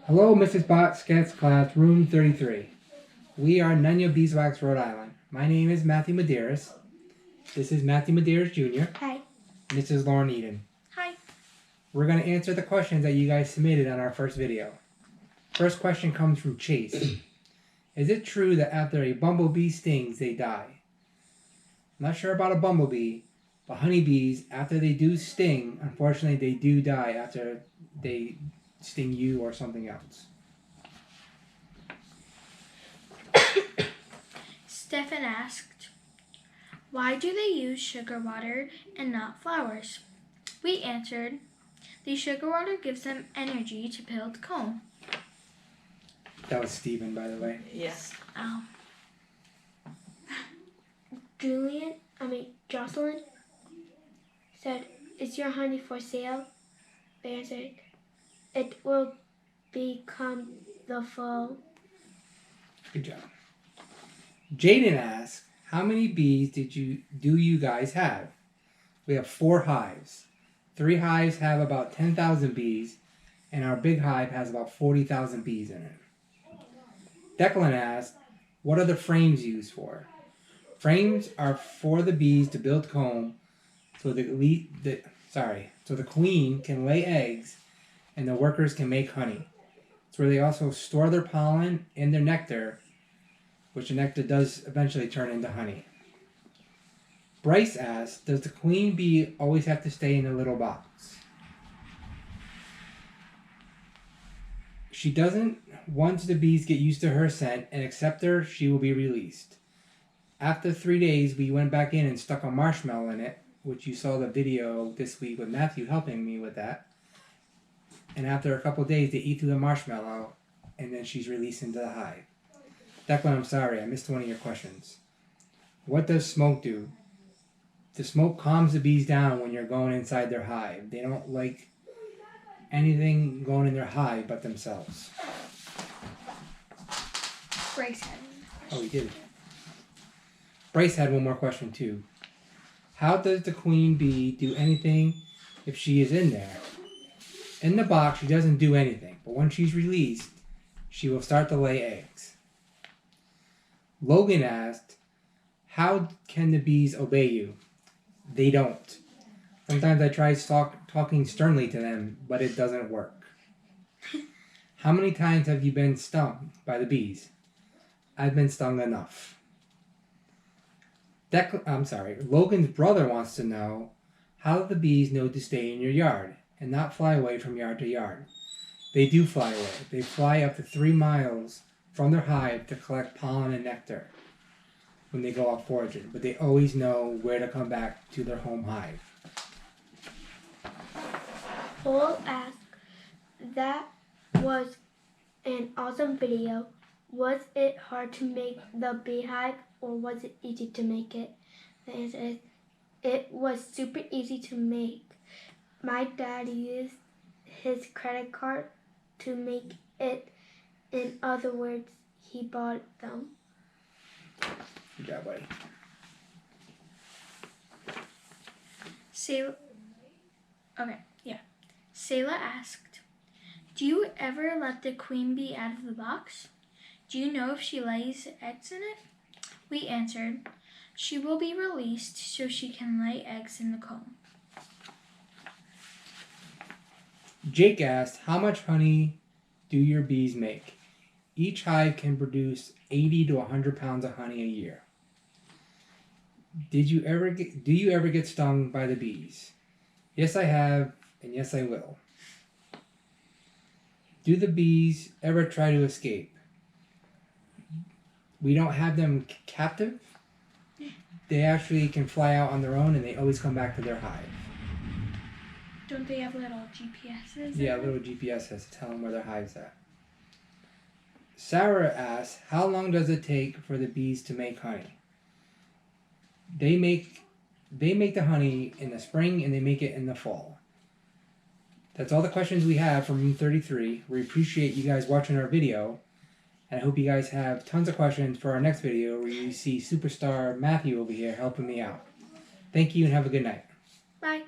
Hello, Mrs. Botsket's class, room 33. We are Nunya Beeswax, Rhode Island. My name is Matthew Medeiros. This is Matthew Medeiros Jr. Hi. And this is Lauren Eden. Hi. We're going to answer the questions that you guys submitted on our first video. First question comes from Chase. Is it true that after a bumblebee stings, they die? I'm not sure about a bumblebee, but honeybees, after they do sting, unfortunately they do die after they sting you or something else. Stefan asked, why do they use sugar water and not flowers? We answered, the sugar water gives them energy to build comb. That was Steven, by the way. Yes. Oh. Jocelyn said, is your honey for sale? They answered, it will become the fall. Good job. Jaden asked, how many bees do you guys have? We have 4 hives. 3 hives have about 10,000 bees, and our big hive has about 40,000 bees in it. Declan asked, what are the frames used for? Frames are for the bees to build comb so the queen can lay eggs and the workers can make honey. It's where they also store their pollen and their nectar, which the nectar does eventually turn into honey. Bryce asks, does the queen bee always have to stay in a little box? She doesn't. Once the bees get used to her scent and accept her, she will be released. After 3 days, we went back in and stuck a marshmallow in it, which you saw the video this week with Matthew helping me with that. And after a couple of days, they eat through the marshmallow, and then she's released into the hive. Declan, I'm sorry, I missed one of your questions. What does smoke do? The smoke calms the bees down when you're going inside their hive. They don't like anything going in their hive but themselves. Bryce had Oh, he did. Bryce had one more question too. How does the queen bee do anything if she is in there? In the box, she doesn't do anything, but when she's released, she will start to lay eggs. Logan asked, how can the bees obey you? They don't. Sometimes I try talking sternly to them, but it doesn't work. How many times have you been stung by the bees? I've been stung enough. Logan's brother wants to know, how do the bees know to stay in your yard and not fly away from yard to yard? They do fly away. They fly up to 3 miles from their hive to collect pollen and nectar when they go out foraging, but they always know where to come back to their home hive. Paul asked, that was an awesome video. Was it hard to make the beehive or was it easy to make it? The answer is, it was super easy to make. My dad used his credit card to make it. In other words, he bought them. Good job, buddy. Sayla asked, do you ever let the queen bee out of the box? Do you know if she lays eggs in it? We answered, she will be released so she can lay eggs in the comb. Jake asked, how much honey do your bees make? Each hive can produce 80 to 100 pounds of honey a year. Do you ever get stung by the bees? Yes, I have, and yes, I will. Do the bees ever try to escape? We don't have them captive. They actually can fly out on their own, and they always come back to their hive. Don't they have little GPSs? Yeah, little GPSs to tell them where their hive's at. Sarah asks, how long does it take for the bees to make honey? They make the honey in the spring and they make it in the fall. That's all the questions we have from Room 33. We appreciate you guys watching our video. And I hope you guys have tons of questions for our next video where you see superstar Matthew over here helping me out. Thank you and have a good night. Bye.